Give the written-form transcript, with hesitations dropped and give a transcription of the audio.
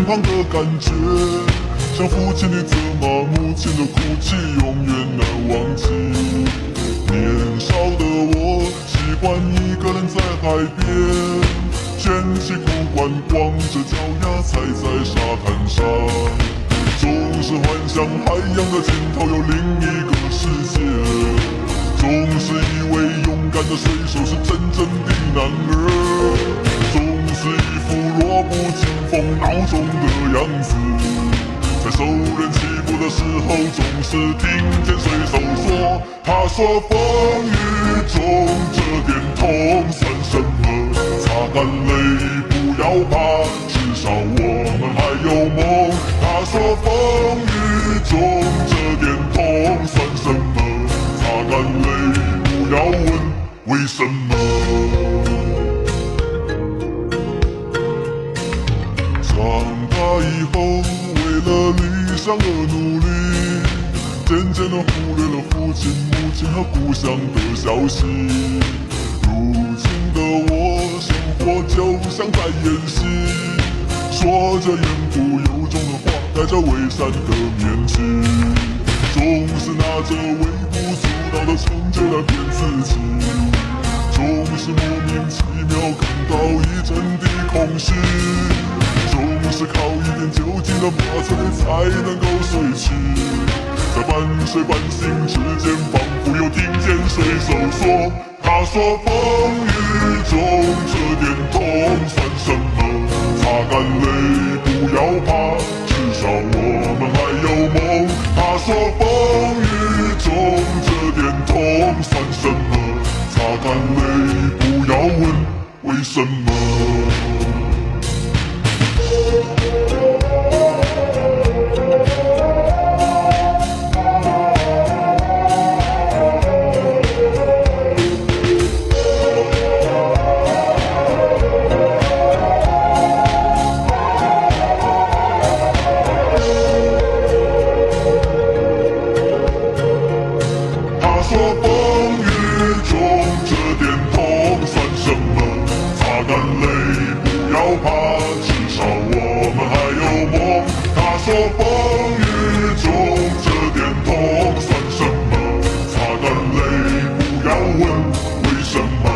旁的感觉，像父亲的责骂，母亲的哭泣，永远难忘记。年少的我，喜欢一个人在海边，捡起裤管，光着脚丫踩在沙滩上，总是幻想海洋的尽头有另一个世界，总是以为勇敢的水手是真正的男儿，总是一副弱不禁风孬种的样子，在受人欺负的时候，总是听见水手说，他说风雨中这点痛算什么，擦干泪不要怕，至少我们还有梦。他说风雨中这点痛算什么，擦干泪不要问为什么。长大以后，为了理想而努力，渐渐地忽略了父亲、母亲和故乡的消息。如今的我，生活就像在演戏，说着言不由衷的话，戴着伪善的面具，总是拿着微不足道的成就来骗自己，总是莫名其妙感到一阵的空虚，总是靠一点酒精的麻醉才能够睡去，在半睡半醒之间，仿佛又听见水手说，他说风雨中这点痛算什么，擦干泪不要怕，至少我们还有梦。他说风雨中这点痛算什么，擦干泪不要问为什么。说风雨中这点痛算什么，擦干泪不要怕，至少我们还有梦。他说风雨中这点痛算什么，擦干泪不要问为什么。